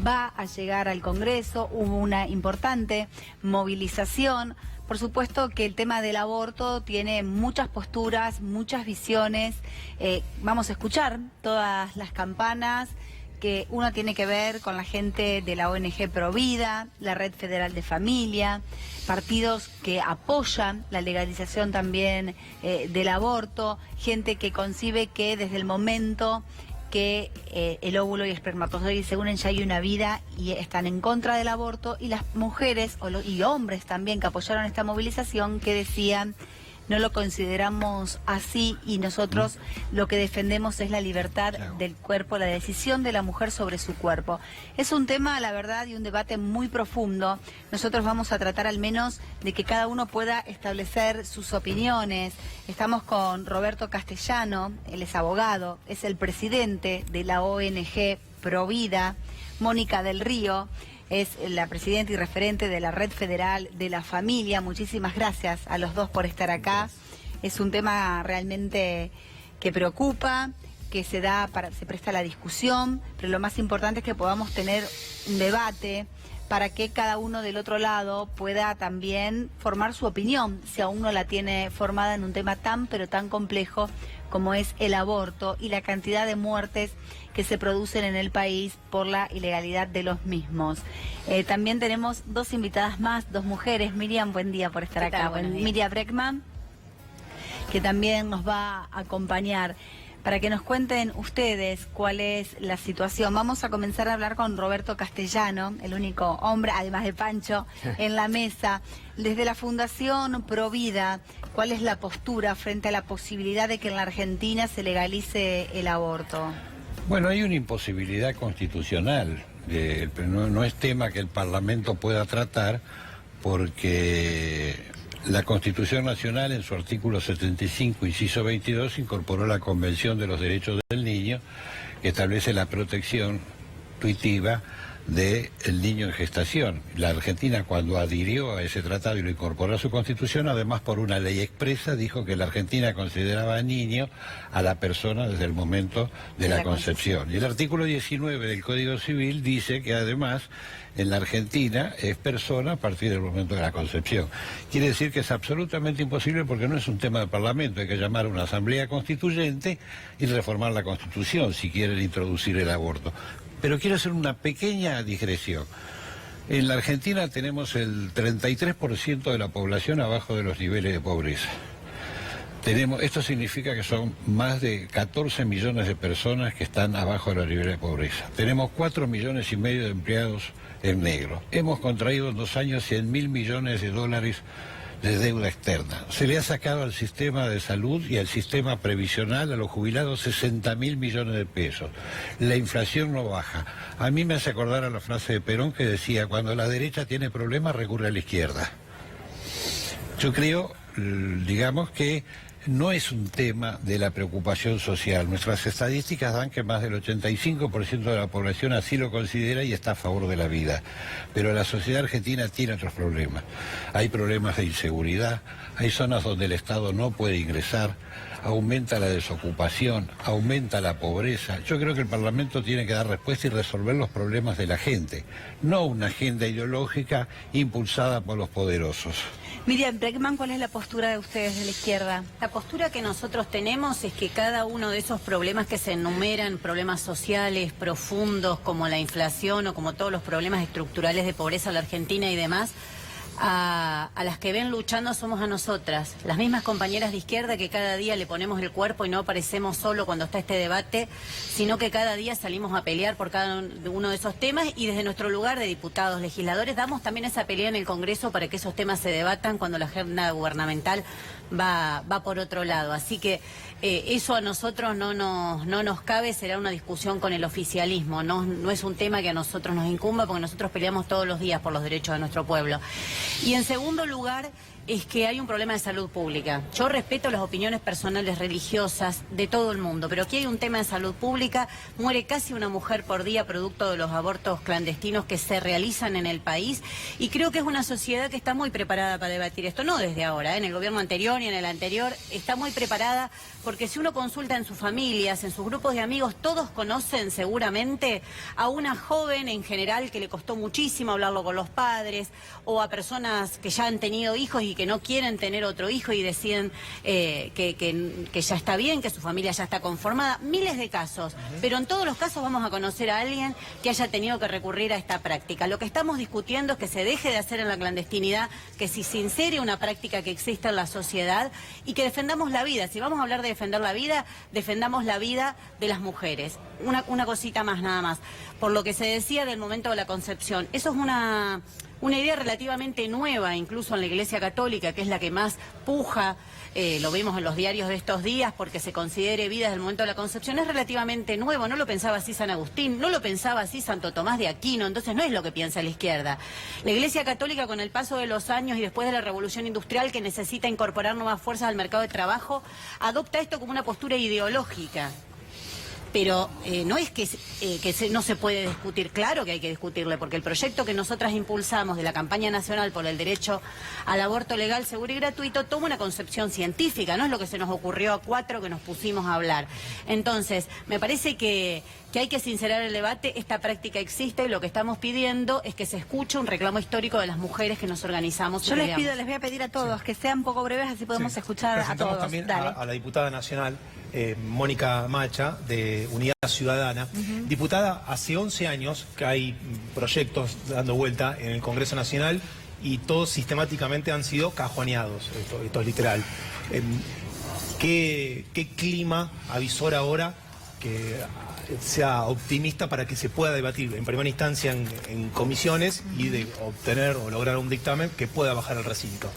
va a llegar al Congreso. Hubo una importante movilización. Por supuesto que el tema del aborto tiene muchas posturas, muchas visiones. Vamos a escuchar todas las campanas que uno tiene que ver con la gente de la ONG Provida, la Red Federal de Familia, partidos que apoyan la legalización también del aborto, gente que concibe que desde el momento que el óvulo y el espermatozoide se unen ya hay una vida y están en contra del aborto, y las mujeres y hombres también que apoyaron esta movilización que decían: no lo consideramos así y nosotros lo que defendemos es la libertad del cuerpo, la decisión de la mujer sobre su cuerpo. Es un tema, la verdad, y un debate muy profundo. Nosotros vamos a tratar al menos de que cada uno pueda establecer sus opiniones. Estamos con Roberto Castellano, él es abogado, es el presidente de la ONG Provida. Mónica del Río es la presidenta y referente de la Red Federal de la Familia. Muchísimas gracias a los dos por estar acá. Es un tema realmente que preocupa, que se presta a la discusión, pero lo más importante es que podamos tener un debate para que cada uno del otro lado pueda también formar su opinión, si aún no la tiene formada en un tema tan pero tan complejo como es el aborto y la cantidad de muertes que se producen en el país por la ilegalidad de los mismos. También tenemos dos invitadas más, dos mujeres. Miriam, buen día por estar acá. Miriam Breckman, que también nos va a acompañar. Para que nos cuenten ustedes cuál es la situación. Vamos a comenzar a hablar con Roberto Castellano, el único hombre, además de Pancho, en la mesa. Desde la Fundación Provida, ¿cuál es la postura frente a la posibilidad de que en la Argentina se legalice el aborto? Bueno, hay una imposibilidad constitucional. No es tema que el Parlamento pueda tratar, porque la Constitución Nacional, en su artículo 75, inciso 22, incorporó la Convención de los Derechos del Niño, que establece la protección tuitiva del niño en gestación. La Argentina, cuando adhirió a ese tratado y lo incorporó a su Constitución, además por una ley expresa, dijo que la Argentina consideraba niño a la persona desde el momento de la concepción. Y el artículo 19 del Código Civil dice que además en la Argentina es persona a partir del momento de la concepción. Quiere decir que es absolutamente imposible, porque no es un tema del Parlamento. Hay que llamar a una asamblea constituyente y reformar la Constitución si quieren introducir el aborto. Pero quiero hacer una pequeña digresión. En la Argentina tenemos el 33% de la población abajo de los niveles de pobreza. Esto significa que son más de 14 millones de personas que están abajo de los niveles de pobreza. Tenemos 4,5 millones de empleados en negro. Hemos contraído en 2 años 100.000 millones de dólares de deuda externa. Se le ha sacado al sistema de salud y al sistema previsional, a los jubilados, 60.000 millones de pesos. La inflación no baja. A mí me hace acordar a la frase de Perón que decía: cuando la derecha tiene problemas recurre a la izquierda. Yo creo, digamos, que no es un tema de la preocupación social. Nuestras estadísticas dan que más del 85% de la población así lo considera y está a favor de la vida. Pero la sociedad argentina tiene otros problemas. Hay problemas de inseguridad, hay zonas donde el Estado no puede ingresar, aumenta la desocupación, aumenta la pobreza. Yo creo que el Parlamento tiene que dar respuesta y resolver los problemas de la gente, no una agenda ideológica impulsada por los poderosos. Miriam Breckman, ¿cuál es la postura de ustedes de la izquierda? La postura que nosotros tenemos es que cada uno de esos problemas que se enumeran, problemas sociales profundos como la inflación o como todos los problemas estructurales de pobreza en la Argentina y demás, a las que ven luchando somos a nosotras, las mismas compañeras de izquierda que cada día le ponemos el cuerpo y no aparecemos solo cuando está este debate, sino que cada día salimos a pelear por cada uno de esos temas, y desde nuestro lugar de diputados, legisladores, damos también esa pelea en el Congreso para que esos temas se debatan cuando la agenda gubernamental va por otro lado. Así que eso a nosotros no nos cabe, será una discusión con el oficialismo, no es un tema que a nosotros nos incumba, porque nosotros peleamos todos los días por los derechos de nuestro pueblo. Y en segundo lugar, es que hay un problema de salud pública. Yo respeto las opiniones personales religiosas de todo el mundo, pero aquí hay un tema de salud pública. Muere casi una mujer por día producto de los abortos clandestinos que se realizan en el país, y creo que es una sociedad que está muy preparada para debatir esto, no desde ahora, en el gobierno anterior y en el anterior, está muy preparada porque porque si uno consulta en sus familias, en sus grupos de amigos, todos conocen seguramente a una joven en general que le costó muchísimo hablarlo con los padres, o a personas que ya han tenido hijos y que no quieren tener otro hijo y deciden que ya está bien, que su familia ya está conformada. Miles de casos, pero en todos los casos vamos a conocer a alguien que haya tenido que recurrir a esta práctica. Lo que estamos discutiendo es que se deje de hacer en la clandestinidad, que se sincere una práctica que existe en la sociedad y que defendamos la vida. Si vamos a hablar de defender la vida, defendamos la vida de las mujeres. Una cosita más nada más. Por lo que se decía del momento de la concepción, eso es una idea relativamente nueva, incluso en la Iglesia Católica, que es la que más puja, lo vemos en los diarios de estos días, porque se considere vida desde el momento de la concepción. Es relativamente nuevo, no lo pensaba así San Agustín, no lo pensaba así Santo Tomás de Aquino, entonces no es lo que piensa la izquierda. La Iglesia Católica, con el paso de los años y después de la Revolución Industrial, que necesita incorporar nuevas fuerzas al mercado de trabajo, adopta esto como una postura ideológica. Pero no es que no se puede discutir, claro que hay que discutirle, porque el proyecto que nosotras impulsamos de la campaña nacional por el derecho al aborto legal, seguro y gratuito toma una concepción científica, no es lo que se nos ocurrió a 4 que nos pusimos a hablar. Entonces, me parece que hay que sincerar el debate, esta práctica existe y lo que estamos pidiendo es que se escuche un reclamo histórico de las mujeres que nos organizamos. Yo les voy a pedir a todos que sean un poco breves, así podemos escuchar a todos. También a la diputada nacional, Mónica Macha, de Unidad Ciudadana. Diputada, hace 11 años que hay proyectos dando vuelta en el Congreso Nacional y todos sistemáticamente han sido cajoneados, esto es literal. ¿Qué clima avisora ahora que sea optimista para que se pueda debatir en primera instancia en comisiones y de obtener o lograr un dictamen que pueda bajar el recinto?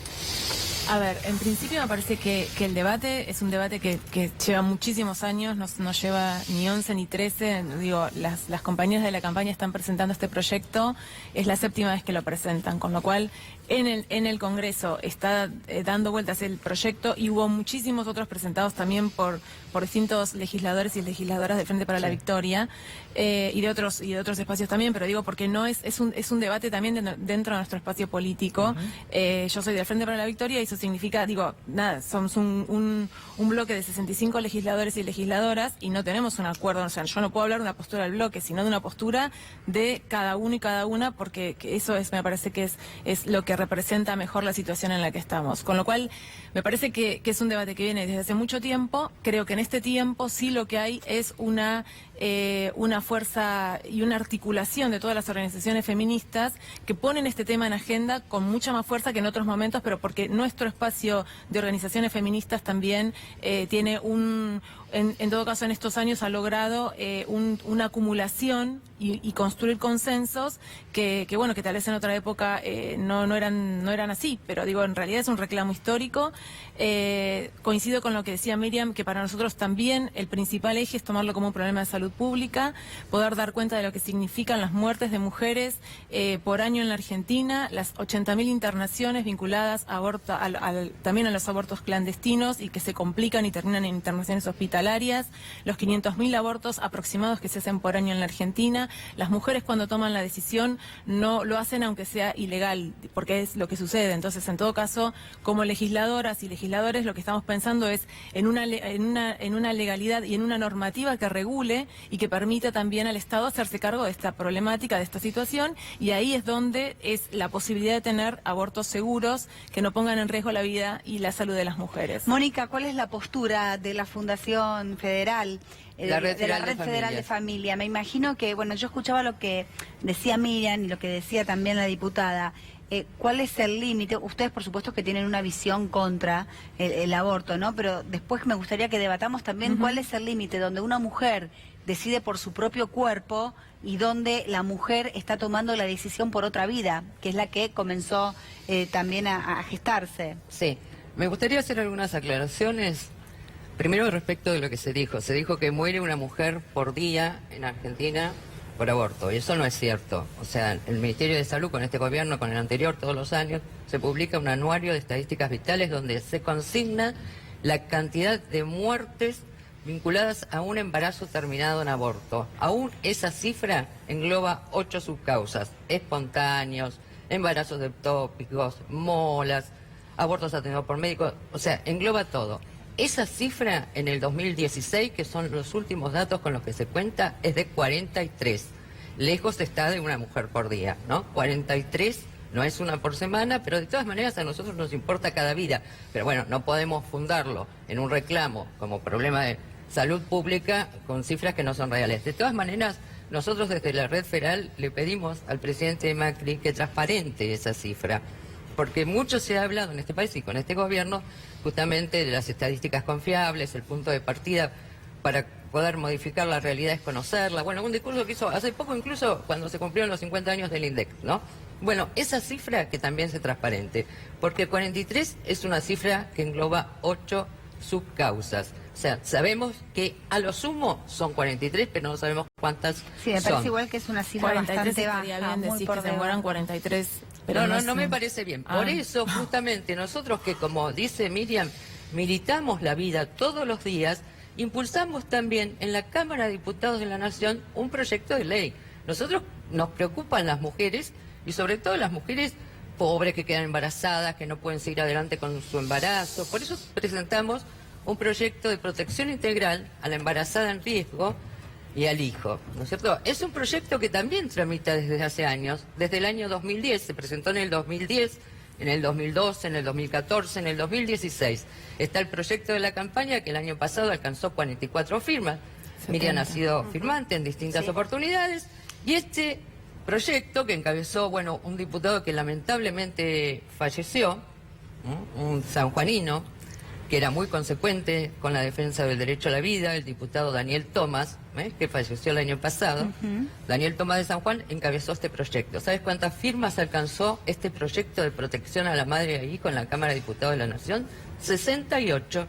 A ver, en principio me parece que el debate es un debate que lleva muchísimos años, no lleva ni 11 ni 13. Digo, las compañías de la campaña están presentando este proyecto, es la 7ª vez que lo presentan, con lo cual en el Congreso está dando vueltas el proyecto y hubo muchísimos otros presentados también por distintos legisladores y legisladoras de Frente para la Victoria y de otros espacios también, pero digo porque no es un debate también dentro de nuestro espacio político. Yo soy del Frente para la Victoria y eso significa, somos un bloque de 65 legisladores y legisladoras y no tenemos un acuerdo, o sea, yo no puedo hablar de una postura del bloque, sino de una postura de cada uno y cada una, porque eso me parece que es lo que representa mejor la situación en la que estamos. Con lo cual, me parece que es un debate que viene desde hace mucho tiempo. Creo que en este tiempo sí lo que hay es una fuerza y una articulación de todas las organizaciones feministas que ponen este tema en agenda con mucha más fuerza que en otros momentos, pero porque nuestro espacio de organizaciones feministas también tiene en todo caso en estos años ha logrado una acumulación y construir consensos que tal vez en otra época no eran así, pero digo, en realidad es un reclamo histórico. Coincido con lo que decía Miriam, que para nosotros también el principal eje es tomarlo como un problema de salud pública, poder dar cuenta de lo que significan las muertes de mujeres por año en la Argentina, las 80.000 internaciones vinculadas también a los abortos clandestinos y que se complican y terminan en internaciones hospitalarias, los 500.000 abortos aproximados que se hacen por año en la Argentina. Las mujeres cuando toman la decisión no lo hacen aunque sea ilegal, porque es lo que sucede. Entonces, en todo caso, como legisladoras y legisladores, lo que estamos pensando es en una legalidad y en una normativa que regule y que permita también al Estado hacerse cargo de esta problemática, de esta situación, y ahí es donde es la posibilidad de tener abortos seguros que no pongan en riesgo la vida y la salud de las mujeres. Mónica, ¿cuál es la postura de la Fundación Federal? De la Red Federal de Familia. Me imagino que, yo escuchaba lo que decía Miriam y lo que decía también la diputada. ¿Cuál es el límite? Ustedes, por supuesto, que tienen una visión contra el aborto, ¿no? Pero después me gustaría que debatamos también cuál es el límite donde una mujer decide por su propio cuerpo y donde la mujer está tomando la decisión por otra vida, que es la que comenzó también a gestarse. Sí, me gustaría hacer algunas aclaraciones. Primero, respecto de lo que se dijo. Se dijo que muere una mujer por día en Argentina por aborto, y eso no es cierto. O sea, el Ministerio de Salud, con este gobierno, con el anterior, todos los años, se publica un anuario de estadísticas vitales donde se consigna la cantidad de muertes vinculadas a un embarazo terminado en aborto. Aún esa cifra engloba 8 subcausas: espontáneos, embarazos ectópicos, molas, abortos atendidos por médicos, o sea, engloba todo. Esa cifra en el 2016, que son los últimos datos con los que se cuenta, es de 43. Lejos está de una mujer por día, ¿no? 43 no es una por semana, pero de todas maneras a nosotros nos importa cada vida. Pero bueno, no podemos fundarlo en un reclamo como problema de salud pública con cifras que no son reales. De todas maneras, nosotros desde la Red Feral le pedimos al presidente Macri que transparente esa cifra, porque mucho se ha hablado en este país y con este gobierno justamente de las estadísticas confiables, el punto de partida para poder modificar la realidad es conocerla. Bueno, un discurso que hizo hace poco, incluso cuando se cumplieron los 50 años del INDEC, ¿no? Bueno, esa cifra que también sea transparente, porque 43 es una cifra que engloba 8 subcausas. O sea, sabemos que a lo sumo son 43, pero no sabemos cuántas Sí, me son. parece igual que es una cifra 43 bastante estaría baja, bien muy decir por que se debajo. mueran 43. Pero No sé. me parece bien. Ah. Por eso, justamente, nosotros que, como dice Miriam, militamos la vida todos los días, impulsamos también en la Cámara de Diputados de la Nación un proyecto de ley. Nosotros nos preocupan las mujeres, y sobre todo las mujeres pobres que quedan embarazadas, que no pueden seguir adelante con su embarazo. Por eso presentamos un proyecto de protección integral a la embarazada en riesgo y al hijo, ¿no es cierto? Es un proyecto que también tramita desde hace años, desde el año 2010, se presentó en el 2010, en el 2012, en el 2014, en el 2016. Está el proyecto de la campaña que el año pasado alcanzó 44 firmas. Miriam ha sido firmante en distintas oportunidades, y este proyecto que encabezó, bueno, un diputado que lamentablemente falleció, ¿no? Un sanjuanino, que era muy consecuente con la defensa del derecho a la vida, el diputado Daniel Tomás, que falleció el año pasado. Daniel Tomás de San Juan encabezó este proyecto. ¿Sabes cuántas firmas alcanzó este proyecto de protección a la madre y hijo en la Cámara de Diputados de la Nación? 68.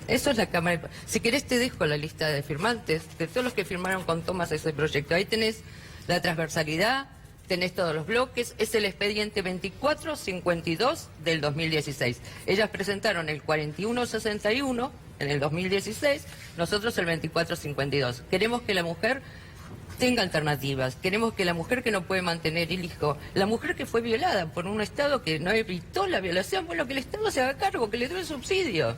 Eso es la Cámara. Si querés te dejo la lista de firmantes, de todos los que firmaron con Tomás ese proyecto. Ahí tenés la transversalidad, tenés todos los bloques, es el expediente 2452 del 2016. Ellas presentaron el 4161 en el 2016, nosotros el 2452. Queremos que la mujer tenga alternativas, queremos que la mujer que no puede mantener el hijo, la mujer que fue violada por un Estado que no evitó la violación, bueno, que el Estado se haga cargo, que le dé el subsidio.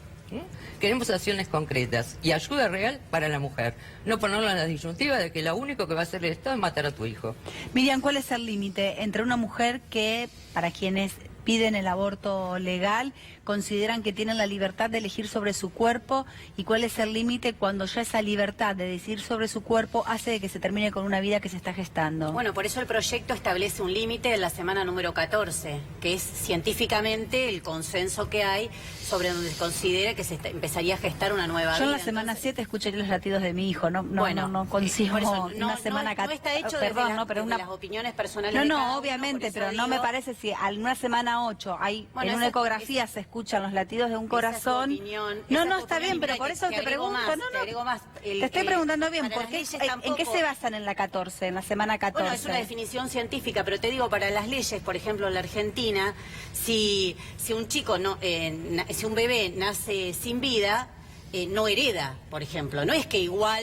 Queremos acciones concretas y ayuda real para la mujer. No ponerla en la disyuntiva de que lo único que va a hacer el Estado es matar a tu hijo. Miriam, ¿cuál es el límite entre una mujer que, para quienes piden el aborto legal, consideran que tienen la libertad de elegir sobre su cuerpo, y cuál es el límite cuando ya esa libertad de decidir sobre su cuerpo hace de que se termine con una vida que se está gestando? Bueno, por eso el proyecto establece un límite en la semana número 14, que es científicamente el consenso que hay sobre donde se considera que se empezaría a gestar una nueva vida. Yo en la semana 7 escucharé los latidos de mi hijo, no consigo por eso, una semana 14. no está hecho desde las opiniones personales de cada uno, obviamente, por eso pero no me digo, parece si a una semana 8 hay Bueno, en una esa- ecografía se escuchan los latidos de un corazón. No, está bien, pero por eso te pregunto. Te estoy preguntando bien, ¿por qué, ¿en qué se basan en la 14, en la semana 14? Bueno, es una definición científica, pero te digo, para las leyes, por ejemplo, en la Argentina, si un chico, si un bebé nace sin vida, no hereda, por ejemplo. No es que igual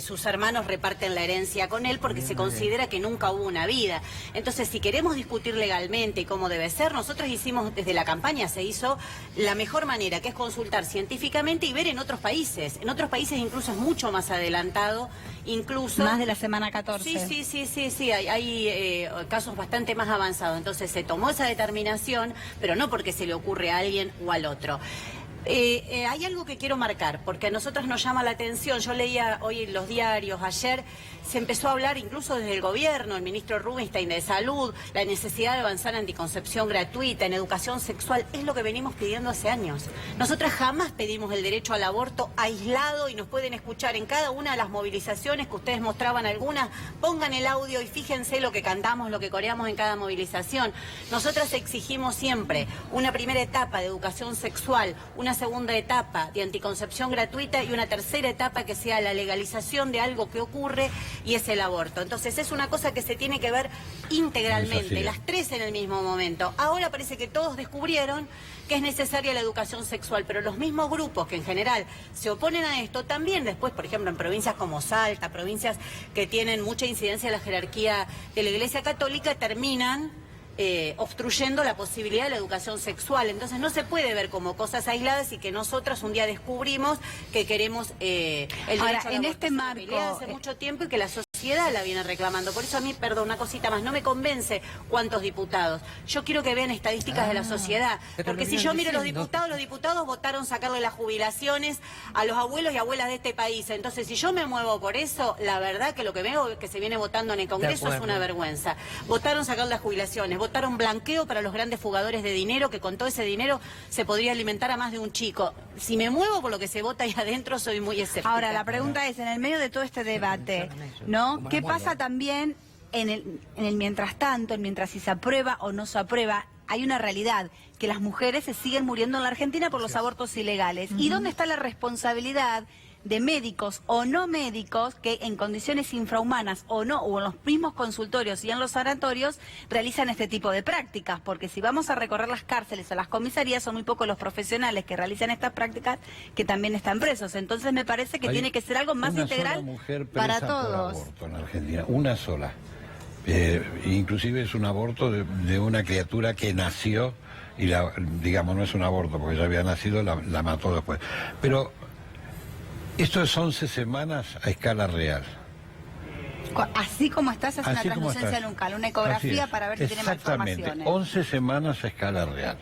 sus hermanos reparten la herencia con él porque se considera que nunca hubo una vida. Entonces, si queremos discutir legalmente cómo debe ser, nosotros hicimos, desde la campaña se hizo la mejor manera, que es consultar científicamente y ver en otros países. En otros países incluso es mucho más adelantado, incluso... Más de la semana 14. Sí, hay casos bastante más avanzados. Entonces se tomó esa determinación, pero no porque se le ocurre a alguien o al otro. Hay algo que quiero marcar, porque a nosotros nos llama la atención. Yo leía hoy en los diarios, ayer se empezó a hablar incluso desde el gobierno, el ministro Rubinstein de Salud, la necesidad de avanzar en anticoncepción gratuita, en educación sexual. Es lo que venimos pidiendo hace años. Nosotras jamás pedimos el derecho al aborto aislado, y nos pueden escuchar en cada una de las movilizaciones que ustedes mostraban algunas. Pongan el audio y fíjense lo que cantamos, lo que coreamos en cada movilización. Nosotras exigimos siempre una primera etapa de educación sexual, una segunda etapa de anticoncepción gratuita y una tercera etapa que sea la legalización de algo que ocurre, y es el aborto. Entonces es una cosa que se tiene que ver integralmente, las tres en el mismo momento. Ahora parece que todos descubrieron que es necesaria la educación sexual, pero los mismos grupos que en general se oponen a esto también después, por ejemplo, en provincias como Salta, provincias que tienen mucha incidencia en la jerarquía de la Iglesia Católica, terminan obstruyendo la posibilidad de la educación sexual. Entonces no se puede ver como cosas aisladas y que nosotras un día descubrimos que queremos el derecho Ahora, al aborto. en este Es una marco, pelea hace mucho tiempo y que la sociedad la viene reclamando. Por eso a mí, perdón, una cosita más, no me convence cuántos diputados. Yo quiero que vean estadísticas de la sociedad, porque si yo miro los diputados votaron sacarle las jubilaciones a los abuelos y abuelas de este país. Entonces, si yo me muevo por eso, la verdad que lo que veo que se viene votando en el Congreso es una vergüenza. Votaron sacar las jubilaciones, votaron blanqueo para los grandes fugadores de dinero, que con todo ese dinero se podría alimentar a más de un chico. Si me muevo por lo que se vota ahí adentro, soy muy escéptica. Ahora, la pregunta es, en el medio de todo este debate, ¿no? ¿Qué pasa también en el mientras tanto, mientras si se aprueba o no se aprueba? Hay una realidad, que las mujeres se siguen muriendo en la Argentina por los abortos ilegales. ¿Y dónde está la responsabilidad de médicos o no médicos que en condiciones infrahumanas o no, o en los mismos consultorios y en los sanatorios, realizan este tipo de prácticas? Porque si vamos a recorrer las cárceles o las comisarías, son muy pocos los profesionales que realizan estas prácticas que también están presos. Entonces me parece que tiene que ser algo más integral para todos. Por aborto en Argentina, una sola. Inclusive es un aborto de una criatura que nació y digamos no es un aborto porque ya había nacido, la mató después. Pero esto es 11 semanas a escala real. Así como estás, es una Así como translucencia estás. nucal, una ecografía Así para ver si tiene exactamente, malformaciones. 11 semanas a escala real.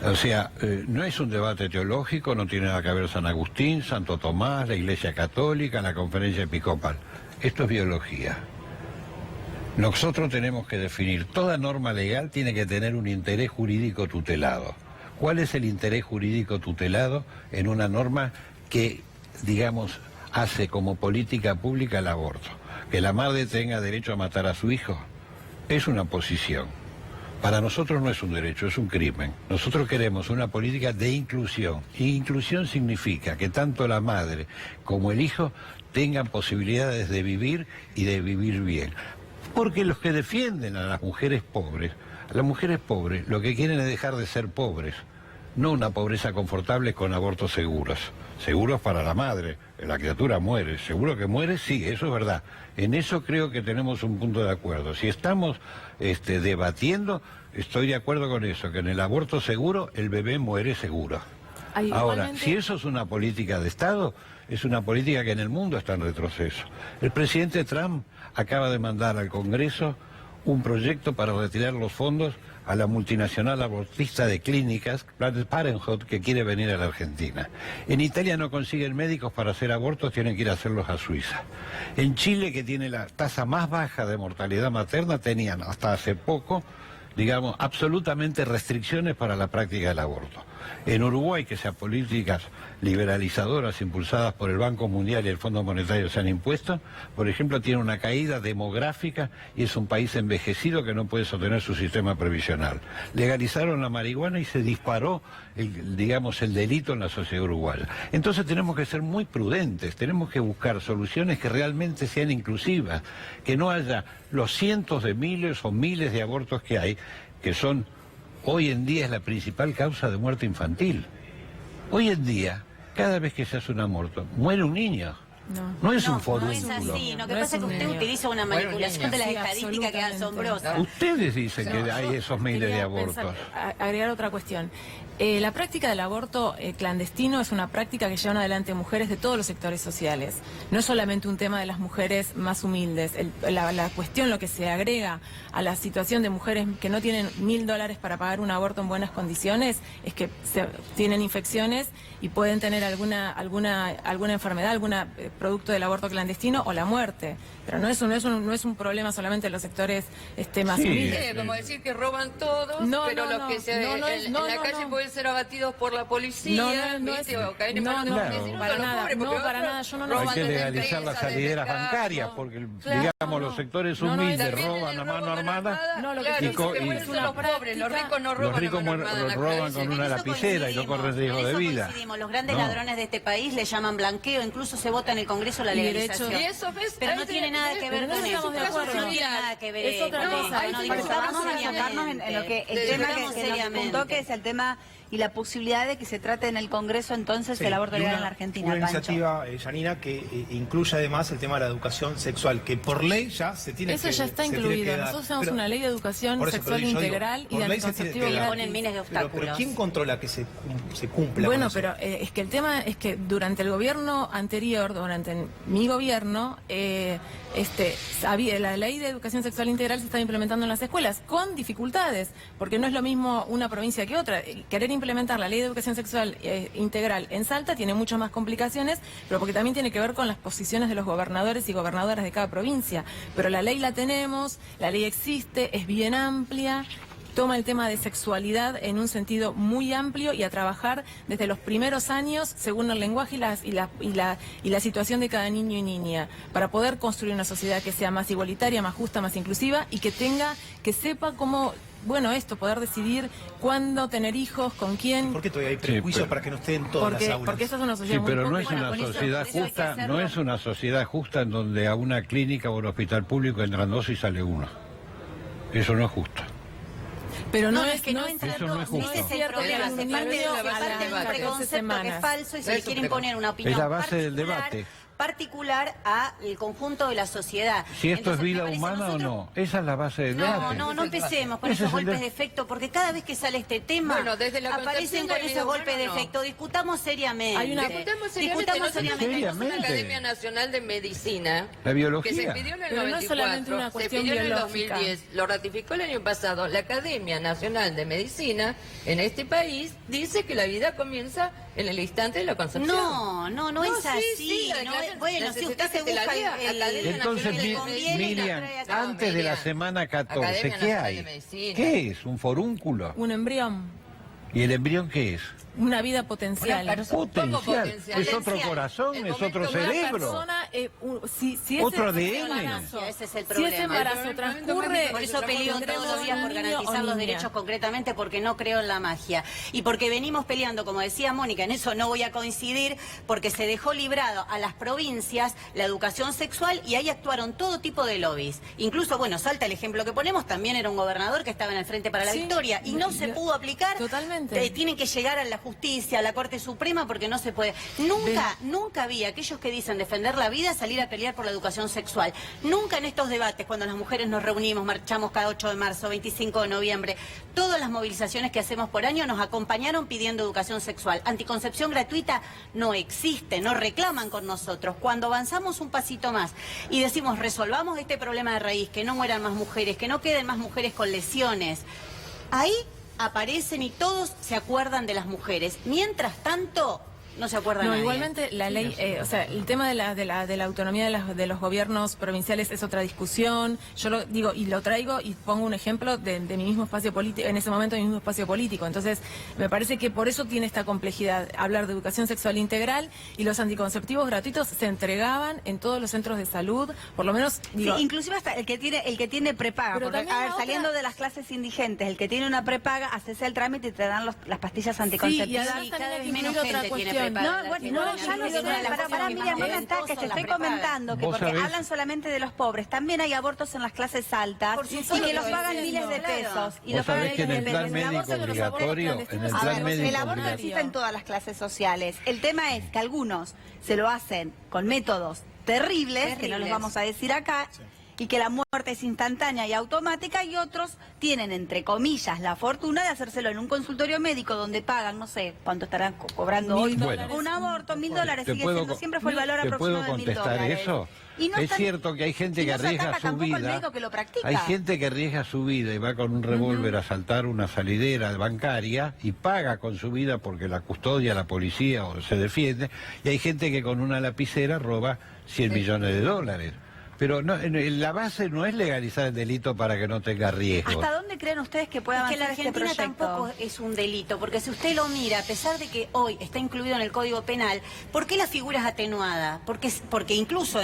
O sea, no es un debate teológico, no tiene nada que ver San Agustín, Santo Tomás, la Iglesia Católica, la Conferencia Episcopal. Esto es biología. Nosotros tenemos que definir, toda norma legal tiene que tener un interés jurídico tutelado. ¿Cuál es el interés jurídico tutelado en una norma que, digamos, hace como política pública el aborto? Que la madre tenga derecho a matar a su hijo es una posición. Para nosotros no es un derecho, es un crimen. Nosotros queremos una política de inclusión. Y inclusión significa que tanto la madre como el hijo tengan posibilidades de vivir y de vivir bien. Porque los que defienden a las mujeres pobres lo que quieren es dejar de ser pobres, no una pobreza confortable con abortos seguros. Seguros para la madre, la criatura muere, seguro que muere, sí, eso es verdad. En eso creo que tenemos un punto de acuerdo. Si estamos debatiendo, estoy de acuerdo con eso, que en el aborto seguro el bebé muere seguro. Ahora, si eso es una política de Estado, es una política que en el mundo está en retroceso. El presidente Trump acaba de mandar al Congreso un proyecto para retirar los fondos a la multinacional abortista de clínicas, Planned Parenthood, que quiere venir a la Argentina. En Italia no consiguen médicos para hacer abortos, tienen que ir a hacerlos a Suiza. En Chile, que tiene la tasa más baja de mortalidad materna, tenían hasta hace poco, digamos, absolutamente restricciones para la práctica del aborto. En Uruguay, que sean políticas liberalizadoras impulsadas por el Banco Mundial y el Fondo Monetario se han impuesto, por ejemplo, tiene una caída demográfica y es un país envejecido que no puede sostener su sistema previsional. Legalizaron la marihuana y se disparó, el delito en la sociedad uruguaya. Entonces tenemos que ser muy prudentes, tenemos que buscar soluciones que realmente sean inclusivas, que no haya los cientos de miles o miles de abortos que hay, que son... Hoy en día es la principal causa de muerte infantil. Hoy en día, cada vez que se hace un aborto, muere un niño. No es un forúnculo. No es así, lo que pasa es que usted utiliza una manipulación de las estadísticas que es asombrosa. Ustedes dicen que hay esos miles de abortos. Agregar otra cuestión. La práctica del aborto clandestino es una práctica que llevan adelante mujeres de todos los sectores sociales. No es solamente un tema de las mujeres más humildes. La cuestión, lo que se agrega a la situación de mujeres que no tienen $1.000 para pagar un aborto en buenas condiciones, es que tienen infecciones y pueden tener alguna enfermedad, algún producto del aborto clandestino o la muerte. Pero no es un problema solamente de los sectores más humildes. Como decir que roban todos, pero los que en la calle pueden ser abatidos por la policía, para nada, yo no hay que legalizar las salideras bancarias, porque digamos los sectores humildes roban a mano armada y los ricos no roban. Los ricos roban con una lapicera y no corren riesgo de vida. Los grandes ladrones de este país le llaman blanqueo, incluso se vota en el Congreso la legalización. Pero no tiene nada que ver con eso. No tiene nada que ver. Es otra cosa. Vamos a enfocarnos en lo que el tema que nos apuntó, que es el tema y la posibilidad de que se trate en el Congreso entonces Sí, el aborto y legal en la Argentina. Una Pancho. iniciativa, Yanina, que incluye además el tema de la educación sexual, que por ley ya se tiene Eso que ya está se tiene que incluido. dar. Nosotros tenemos Pero- una ley de educación por eso, sexual pero yo digo, integral y por de ley se tiene anticonceptivo que dar. Ponen miles de Pero obstáculos. ¿quién controla que se cumpla? Bueno, con eso? pero es que el tema es que durante el gobierno anterior, durante mi gobierno, la ley de educación sexual integral se estaba implementando en las escuelas con dificultades, porque no es lo mismo una provincia que otra. Querer implementar la ley de educación sexual integral en Salta tiene muchas más complicaciones, pero porque también tiene que ver con las posiciones de los gobernadores y gobernadoras de cada provincia. Pero la ley la tenemos, la ley existe, es bien amplia. Toma el tema de sexualidad en un sentido muy amplio y a trabajar desde los primeros años según el lenguaje y la situación de cada niño y niña, para poder construir una sociedad que sea más igualitaria, más justa, más inclusiva y que sepa cómo, poder decidir cuándo tener hijos, con quién. ¿Por qué todavía hay prejuicios pero- para que no estén en todas las aulas? Porque esa es una Sí, sociedad muy pero no es pobre. una por eso- sociedad por eso hay que justa, hacerlo. no es una sociedad justa en donde a una clínica o un hospital público entran dos y sale uno. Eso no es justo. Pero no, No, es es que no entran Eso no dos, es justo. ese es el cierto que problema, hay se un parte niño de a las un 14 preconcepto que es semanas. falso y se le Es un quiere imponer una opinión Es la base del debate. particular al conjunto de la sociedad. Si esto Entonces, es vida me parece, humana nosotros- o no, esa es la base del No, debate. no empecemos con Ese esos es el golpes de- de efecto, porque cada vez que sale este tema, Bueno, desde la aparecen concepción con de esos vida golpes de humana, no. efecto. Discutamos seriamente. Hay una- Discutamos seriamente. Discutamos Nosotros seriamente. tenemos una Seriamente. Academia Nacional de Medicina. La biología. Que se pidió en el Pero no es 94, solamente una se cuestión pidió en el biológica. 2010, lo ratificó el año pasado. La Academia Nacional de Medicina en este país dice que la vida comienza en el instante de la concepción. No es sí, así. sí, la no declaración- es- bueno, si usted necesitaste se que la busca diga, Academia Entonces, Nacional de le conviene, Miriam, la trae acá. antes de la Miriam. semana 14, Academia ¿qué Nacional hay? de Medicina. ¿Qué es? ¿Un forúnculo? Un embrión, ¿Y el embrión qué es? una vida potencial. Una persona- Potencial. potencial. Es otro Potencial. corazón, El es otro momento que una cerebro. Persona, si Otro ese ADN. embarazo, Ese es el si problema. ese embarazo El transcurre, Por eso peleo todos los días por garantizar los derechos concretamente, porque no creo en la magia. Y porque venimos peleando, como decía Mónica, en eso no voy a coincidir, porque se dejó librado a las provincias la educación sexual y ahí actuaron todo tipo de lobbies. Incluso, Salta, el ejemplo que ponemos, también era un gobernador que estaba en el Frente para la Sí, Victoria y no se pudo aplicar. Totalmente. Tienen que llegar a la justicia, a la Corte Suprema, porque no se puede. Nunca vi a aquellos que dicen defender la vida salir a pelear por la educación sexual. Nunca en estos debates, cuando las mujeres nos reunimos, marchamos cada 8 de marzo, 25 de noviembre, todas las movilizaciones que hacemos por año nos acompañaron pidiendo educación sexual. Anticoncepción gratuita no existe, no reclaman con nosotros. Cuando avanzamos un pasito más y decimos resolvamos este problema de raíz, que no mueran más mujeres, que no queden más mujeres con lesiones, ahí aparecen y todos se acuerdan de las mujeres. Mientras tanto, no se acuerdan No, nadie. igualmente la ley, el tema de la autonomía de los gobiernos provinciales es otra discusión. Yo lo digo y lo traigo y pongo un ejemplo de mi mismo espacio político, en ese momento de mi mismo espacio político. Entonces, me parece que por eso tiene esta complejidad hablar de educación sexual integral, y los anticonceptivos gratuitos se entregaban en todos los centros de salud, por lo menos digo, Sí, inclusive hasta el que tiene prepaga, Pero porque, también a ver, la otra- saliendo de las clases indigentes, el que tiene una prepaga, haces el trámite y te dan las pastillas sí, y anticonceptivas. además Sí, también cada hay vez que menos incluir otra gente tiene cuestión. prepaga. No, bueno, No, no, ya lo sé, para Miriam, no me ataques, te estoy comentando que Vos porque sabés- hablan solamente de los pobres, también hay abortos en las clases altas Por y supuesto que los que pagan sí, miles de claro. pesos. Y Vos lo pagan sabés que en el miles de plan pesos. médico aborto de los obligatorio, abortos en el clandestinos, plan el médico El aborto obligatorio. existe en todas las clases sociales. El tema es que algunos se lo hacen con métodos terribles, que no los vamos a decir acá, y que la muerte es instantánea y automática, y otros tienen, entre comillas, la fortuna de hacérselo en un consultorio médico donde pagan, no sé, cuánto estarán cobrando hoy, Bueno. un aborto, $1.000, ¿Te sigue puedo siendo, co- siempre fue el valor ¿Te aproximado puedo de contestar $1.000. eso? Y no Es están- cierto que hay gente y que no se arriesga ataca su tampoco al vida. médico que lo practica. Hay gente que arriesga su vida y va con un revólver a asaltar una salidera bancaria y paga con su vida porque la custodia, la policía o se defiende. Y hay gente que con una lapicera roba 100 millones de dólares. Pero no, la base no es legalizar el delito para que no tenga riesgo. ¿Hasta dónde creen ustedes que puede Es que avanzar la este Argentina proyecto? tampoco es un delito, porque si usted lo mira, a pesar de que hoy está incluido en el Código Penal, ¿por qué la figura es atenuada? Porque incluso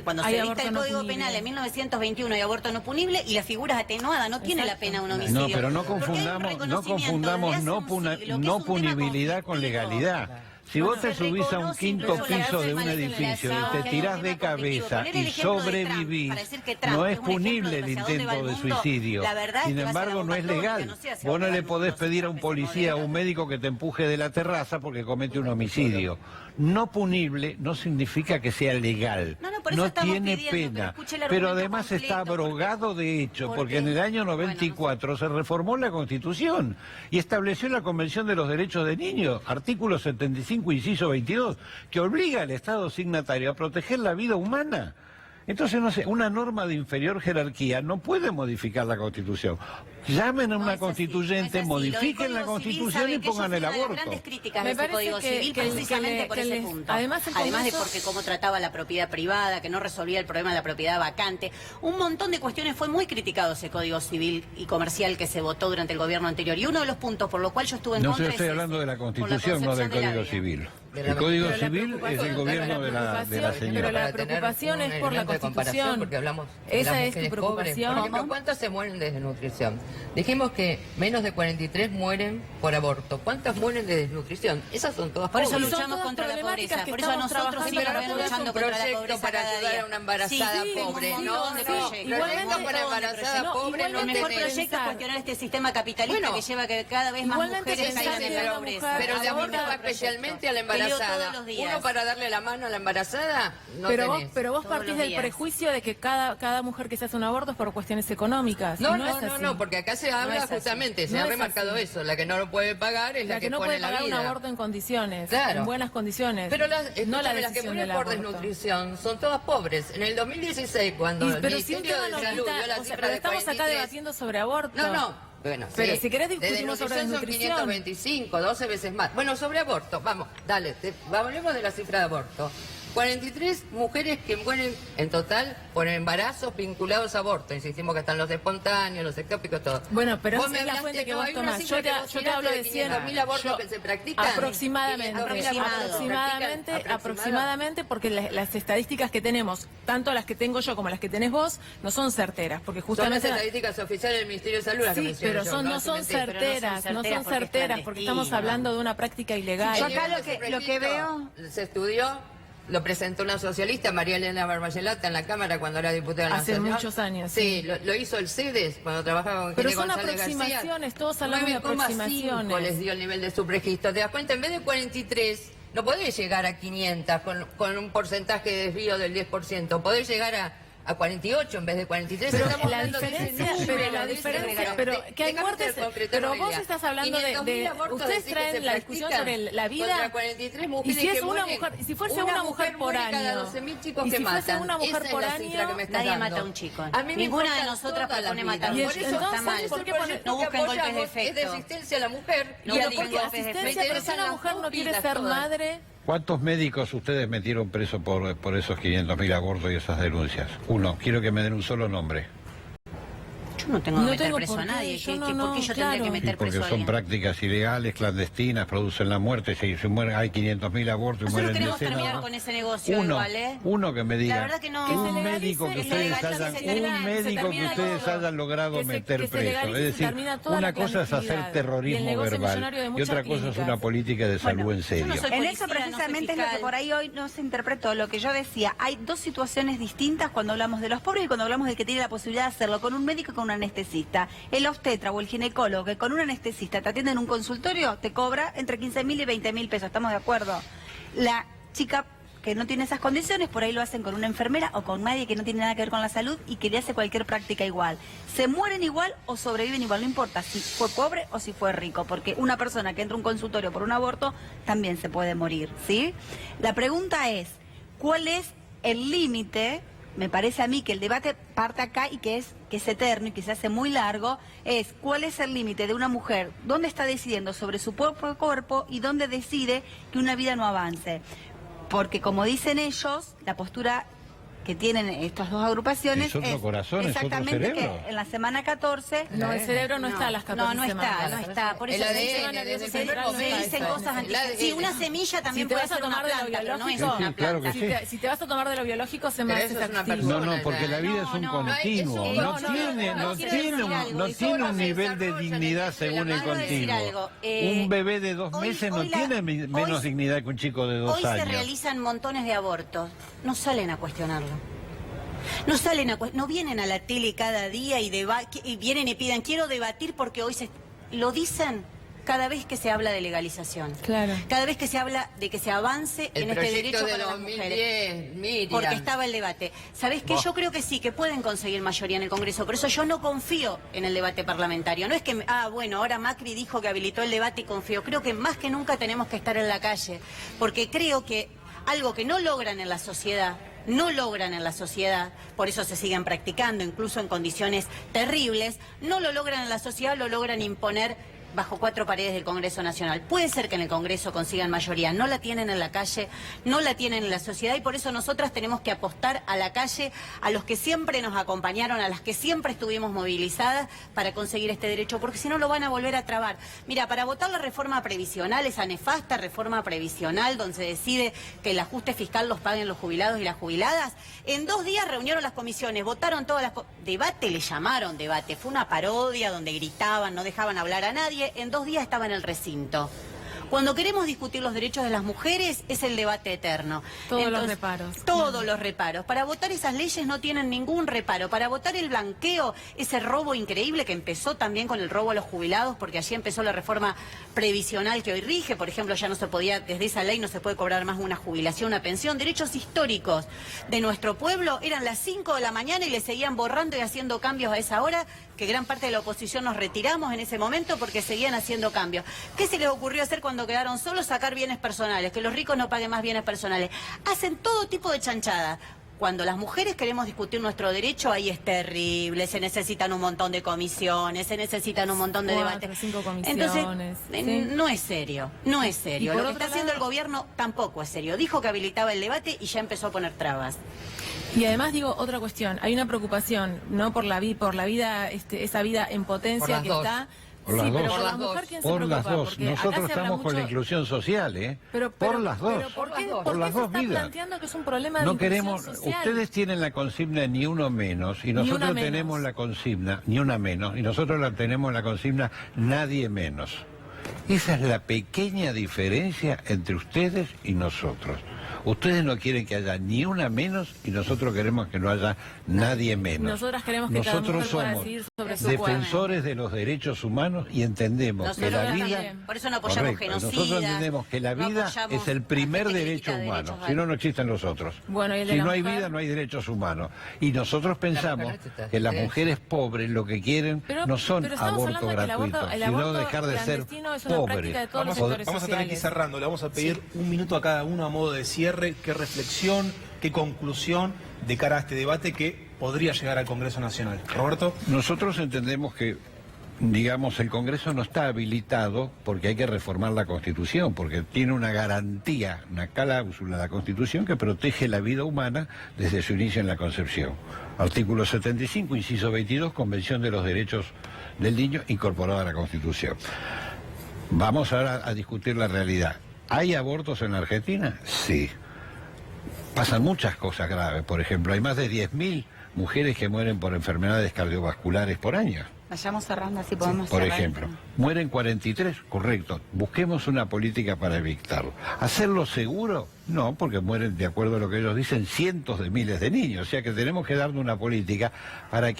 cuando Hay se dicta aborto el no Código punible. Penal en 1921 hay aborto no punible y la figura es atenuada, no tiene la pena un homicidio. No, pero no Porque hay un confundamos, no reconocimiento confundamos desde hace un siglo, que es no un tema punibilidad con conflictivo. legalidad. Si vos te se subís a un reconoce quinto incluso la piso de un base edificio y te de tirás de cabeza poner el y ejemplo de Trump, sobrevivís, para decir que Trump no es es un ejemplo punible el de hacia dónde va intento el de mundo. suicidio. La verdad es Sin que va hacia embargo, la no es bomba atómica, legal. no sé hacia Vos no dónde va le el podés mundo, pedir a si un se policía o muere. un médico que te empuje de la terraza porque comete un homicidio. No punible no significa que sea legal. No, por eso No estamos tiene pidiendo, pero pena. escuche el Pero argumento además está completo, abrogado de hecho, ¿por porque qué? en el año Bueno, 94 se reformó la Constitución y estableció la Convención de los Derechos del Niño, artículo 75, inciso 22, que obliga al Estado signatario a proteger la vida humana. Entonces, no sé, una norma de inferior jerarquía no puede modificar la Constitución. Llamen a No una es así, constituyente, no es así. modifiquen la Lo del Código Civil, Constitución sabe y que pongan ellos el fueron las aborto. grandes críticas Me de ese parece Código que- Civil que- precisamente que por le- ese punto. además el Además de Congreso- porque cómo trataba la propiedad privada, que no resolvía el problema de la propiedad vacante. Un montón de cuestiones. Fue muy criticado ese Código Civil y comercial que se votó durante el gobierno anterior. Y uno de los puntos por los cuales yo estuve en No contra sé, estoy es hablando ese, de la por Constitución, no del concepción de la Código vida. Civil. De la- El Código Pero la Civil es preocupación- del gobierno de la pero señora. la Para tener preocupación un es por la elemento de comparación, Constitución. porque hablamos de Esa las es tu mujeres preocupación. pobres. Por ejemplo, ¿cuántas se mueren de desnutrición? Dijimos que menos de 43 mueren por aborto. ¿Cuántas mueren de desnutrición? Esas son todas Por eso pobres. Son luchamos todas contra la problemáticas pobreza. que Por eso estamos nosotros trabajando siempre para estamos poder luchando un contra la proyecto pobreza para cada ayudar día. a una embarazada Sí, pobre. un No, montón de no, proyectos. igualmente proyecto para Un montón de embarazada proyectos. pobre no El mejor tenés. proyecto es cuestionar este sistema capitalista Bueno, que lleva a que cada vez más igualmente mujeres pensar caigan en que la una pobreza. mujer Pero de aborto aborta va especialmente a la Peleo embarazada. todos los días. Uno para darle la mano a la embarazada, no pero tenés. vos Todos partís los del días. prejuicio de que cada mujer que se hace un aborto es por cuestiones económicas. No, es no, así. no, porque acá se habla es así. justamente, se No ha es remarcado así. eso. La que no lo puede pagar es La que no pone puede la pagar un vida. aborto en condiciones, Claro. en buenas condiciones. Pero las, no la escúchame, las que decisión mueren del por aborto. desnutrición son todas pobres. En el 2016, cuando el Pero si un Ministerio tema de no Salud quita, dio la o sea, cifra pero de estamos acá 43. debatiendo sobre aborto. No, bueno, Pero sí. si querés De discutimos sobre son desnutrición. 525, 12 veces más. Bueno, sobre aborto, vamos, dale, hablemos de la cifra de aborto. 43 mujeres que mueren en total por embarazos vinculados a aborto. Insistimos que están los espontáneos, los ectópicos, todo. Bueno, pero Vos esa me es la hablaste, fuente que no, vos hay una tomás. cifra Yo te, que vos yo te tiraste hablo de de 100. 500.000 abortos Yo- que se practican. Aproximadamente. 500.000 Aproximadamente, aproximadamente, porque las estadísticas que tenemos, tanto las que tengo yo como las que tenés vos, no son certeras, porque Son las justamente... estadísticas oficiales del Ministerio de Salud las que Sí, menciono pero yo, no son Inventé. certeras, no son certeras, porque estamos hablando de una práctica ilegal. Yo acá lo que veo- Se estudió, lo presentó una socialista, María Elena Barbayelata, en la Cámara cuando era diputada Hace nacional. muchos años, Sí, lo hizo el CEDES cuando trabajaba con Pero Gine son González aproximaciones, García. todos hablamos de 9,5 aproximaciones. les dio el nivel de subregistro. ¿Te das cuenta? En vez de 43, no podés llegar a 500 con un porcentaje de desvío del 10%. Podés llegar a 48 en vez de 43. Pero Estamos la hablando de ese diferencia, número, pero la de ese diferencia, número. pero que hay Déjame muertes, concretar, pero vos Noelia. estás hablando 500.000 abortos ustedes decís que se traen la discusión practican sobre la vida contra 43 y mujeres si es que una mueren. mujer, si fuese una mujer por muere año, cada 12.000 chicos y que si fuese matan. una mujer Esa por es la cifra año, que me estás nadie dando. mata a un chico. A mí me Ninguna de importa nosotras toda la propone vida. matar a un Y Por chico. eso, entonces, Está mal. ¿por qué No proyecto busquen que golpes de apoyamos efecto. es de asistencia a la mujer? No Y pero digan porque golpes de asistencia, efecto. pero si una mujer no quiere ser madre, ¿Cuántos médicos ustedes metieron preso por esos 500.000 abortos y esas denuncias? Uno, quiero que me den un solo nombre. Yo no tengo que No meter tengo preso por a qué, nadie. yo ¿Por no, qué yo tendría claro. que Y meter porque preso a son alguien? prácticas ilegales, clandestinas, producen la muerte, se mueren, hay 500.000 abortos y Nosotros mueren queremos decenas. terminar ¿no? con ese negocio Uno, igual, ¿eh? uno que me diga, La verdad que no. Que se un legalice, médico que que se ustedes legalice, hayan, se termina- un se médico que termina ustedes todo. hayan logrado Que se- meter que se preso. legalice, Es se decir, termina toda una la cosa es hacer clandestinidad y el terrorismo negocio verbal millonario de y muchas otra cosa es clínicas. una política de salud en yo serio. no soy En policía, eso no soy precisamente es lo que fiscal. por ahí hoy no se interpretó. Lo que yo decía, hay dos situaciones distintas cuando hablamos de los pobres y cuando hablamos del que tiene la posibilidad de hacerlo con un médico y con un anestesista. El obstetra o el ginecólogo que con un anestesista te atiende en un consultorio te cobra entre 15.000 y 20.000 pesos. ¿Estamos de acuerdo? La chica que no tiene esas condiciones, por ahí lo hacen con una enfermera o con nadie que no tiene nada que ver con la salud y que le hace cualquier práctica igual. Se mueren igual o sobreviven igual, no importa si fue pobre o si fue rico, porque una persona que entra a un consultorio por un aborto también se puede morir, ¿sí? La pregunta es, ¿cuál es el límite? Me parece a mí que el debate parte acá y que es eterno y que se hace muy largo, es cuál es el límite de una mujer, dónde está decidiendo sobre su propio cuerpo y dónde decide que una vida no avance. Porque como dicen ellos, la postura que tienen estas dos agrupaciones Es otro corazón, es otro exactamente cerebro. que en la semana 14... No, el cerebro no está a las 14 no semanas. está, no está. Por El eso ADN, desde el primer momento. se dicen cosas anti... Sí, una semilla también Si te puede vas a ser una tomar de lo planta, pero no es biológico, una Sí, claro planta. que sí. Si te vas a tomar de lo biológico, se me Pero hace eso es una factible. persona. No, porque la vida es un No, continuo, no, no no, tiene no, tiene un nivel de dignidad según el Quiero decir continuo. algo, Un bebé de 2 hoy- meses no hoy la- tiene hoy- menos dignidad que un chico de 2 Hoy se años. realizan montones de abortos. No salen a cuestionarlo. No vienen a la tele cada día y vienen y piden, quiero debatir porque hoy lo dicen cada vez que se habla de legalización. Claro. Cada vez que se habla de que se avance El en este proyecto derecho de para las 2010, mujeres. Miriam. Porque estaba el debate. ¿Sabés qué? Yo creo que sí, que pueden conseguir mayoría en el Congreso. Por eso yo no confío en el debate parlamentario. No es que, bueno, ahora Macri dijo que habilitó el debate y confío. Creo que más que nunca tenemos que estar en la calle. Porque creo que algo que no logran en la sociedad, por eso se siguen practicando, incluso en condiciones terribles, no lo logran en la sociedad, lo logran imponer bajo 4 paredes del Congreso Nacional. Puede ser que en el Congreso consigan mayoría, no la tienen en la calle, no la tienen en la sociedad y por eso nosotras tenemos que apostar a la calle, a los que siempre nos acompañaron, a las que siempre estuvimos movilizadas para conseguir este derecho, porque si no lo van a volver a trabar. Mira, para votar la reforma previsional, esa nefasta reforma previsional donde se decide que el ajuste fiscal los paguen los jubilados y las jubiladas, en 2 días reunieron las comisiones, votaron todas las... Debate le llamaron debate, fue una parodia donde gritaban, no dejaban hablar a nadie. En 2 días estaba en el recinto. Cuando queremos discutir los derechos de las mujeres es el debate eterno. Todos los reparos. Todos los reparos. Para votar esas leyes no tienen ningún reparo. Para votar el blanqueo, ese robo increíble que empezó también con el robo a los jubilados, porque allí empezó la reforma previsional que hoy rige. Por ejemplo, ya no se podía, desde esa ley no se puede cobrar más una jubilación, una pensión. Derechos históricos de nuestro pueblo eran las 5 de la mañana y le seguían borrando y haciendo cambios a esa hora, que gran parte de la oposición nos retiramos en ese momento porque seguían haciendo cambios. ¿Qué se les ocurrió hacer cuando quedaron solos? Sacar bienes personales, que los ricos no paguen más bienes personales. Hacen todo tipo de chanchadas. Cuando las mujeres queremos discutir nuestro derecho, ahí es terrible, se necesitan un montón de comisiones, se necesitan un montón de 4, debates. 5 comisiones. Entonces, Sí. no es serio, no es serio. Y por Lo que otro está haciendo el lado- gobierno tampoco es serio. Dijo que habilitaba el debate y ya empezó a poner trabas. Y además digo otra cuestión, hay una preocupación, ¿no? Por la vida, esa vida en Por potencia las que dos. está. Por Sí, las pero dos. por la Por las mujer, dos. ¿quién se Por preocupa? las dos. Porque acá Nosotros se habla estamos con la mucho- inclusión social, ¿eh? por las dos. Pero ¿por qué, Por las dos. por Por las qué se dos está vidas. planteando que es un problema de No inclusión queremos, social? ustedes tienen la consigna ni uno menos y Ni una nosotros menos. tenemos la consigna ni una menos y nosotros la tenemos la consigna nadie menos. Esa es la pequeña diferencia entre ustedes y nosotros. Ustedes no quieren que haya ni una menos y nosotros queremos que no haya nadie menos. Nosotras queremos que cada nosotros mujer pueda somos decidir sobre su defensores de los derechos humanos y entendemos que Nosotros la vida... también. Por eso no apoyamos Correcto, genocidas. nosotros entendemos que la no vida apoyamos es el a primer gente que derecho quita humano, derechos si no, no existen los otros. Bueno, y el de Si la no hay mujer. vida, no hay derechos humanos. Y nosotros pensamos necesita. que las Sí. mujeres pobres lo que quieren no son pero estamos abortos hablando de que el gratuitos, aborto sino dejar de ser clandestino es una práctica de pobres. todos los sectores Vamos a tener que ir sociales. cerrando. Le vamos a pedir un minuto a cada uno a modo de cierre. ¿Qué reflexión, qué conclusión de cara a este debate que podría llegar al Congreso Nacional? Roberto. Nosotros entendemos que, digamos, el Congreso no está habilitado porque hay que reformar la Constitución, porque tiene una garantía, una cláusula de la Constitución que protege la vida humana desde su inicio en la concepción. Artículo 75, inciso 22, Convención de los Derechos del Niño, incorporada a la Constitución. Vamos ahora a discutir la realidad. ¿Hay abortos en la Argentina? Sí. Pasan muchas cosas graves. Por ejemplo, hay más de 10.000 mujeres que mueren por enfermedades cardiovasculares por año. Vayamos cerrando, así podemos Por cerrar. ejemplo, mueren 43, correcto. Busquemos una política para evitarlo. ¿Hacerlo seguro? No, porque mueren, de acuerdo a lo que ellos dicen, cientos de miles de niños. O sea que tenemos que darle una política para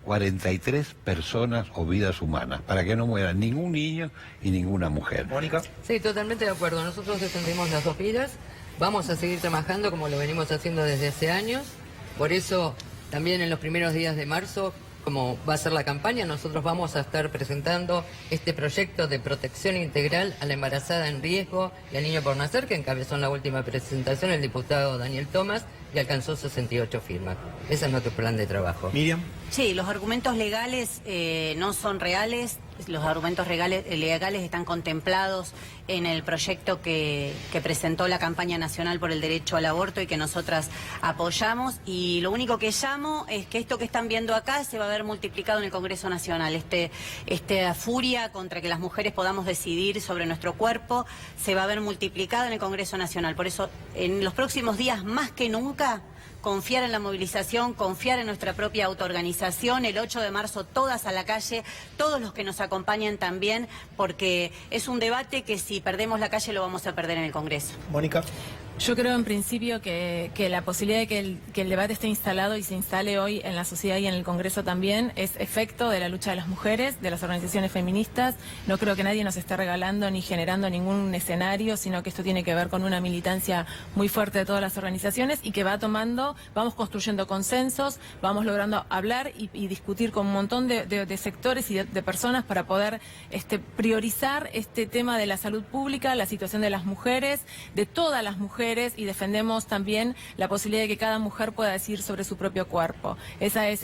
500.043 personas o vidas humanas, para que no mueran ningún niño y ninguna mujer. Mónica. Sí, totalmente de acuerdo. Nosotros defendemos las dos vidas. Vamos a seguir trabajando como lo venimos haciendo desde hace años. Por eso, también en los primeros días de marzo, como va a ser la campaña, nosotros vamos a estar presentando este proyecto de protección integral a la embarazada en riesgo y al niño por nacer, que encabezó en la última presentación el diputado Daniel Tomás y alcanzó 68 firmas. Ese es nuestro plan de trabajo. Miriam. Sí, los argumentos legales no son reales. Los argumentos legales están contemplados en el proyecto que presentó la campaña nacional por el derecho al aborto y que nosotras apoyamos. Y lo único que llamo es que esto que están viendo acá se va a ver multiplicado en el Congreso Nacional. Esta furia contra que las mujeres podamos decidir sobre nuestro cuerpo se va a ver multiplicada en el Congreso Nacional. Por eso, en los próximos días, más que nunca, confiar en la movilización, confiar en nuestra propia autoorganización. El 8 de marzo todas a la calle, todos los que nos acompañan también, porque es un debate que si perdemos la calle lo vamos a perder en el Congreso. Mónica. Yo creo en principio que la posibilidad de que el debate esté instalado y se instale hoy en la sociedad y en el Congreso también es efecto de la lucha de las mujeres, de las organizaciones feministas. No creo que nadie nos esté regalando ni generando ningún escenario, sino que esto tiene que ver con una militancia muy fuerte de todas las organizaciones y que vamos construyendo consensos, vamos logrando hablar y discutir con un montón de sectores y de personas para poder priorizar este tema de la salud pública, la situación de las mujeres, de todas las mujeres, y defendemos también la posibilidad de que cada mujer pueda decidir sobre su propio cuerpo. Esa es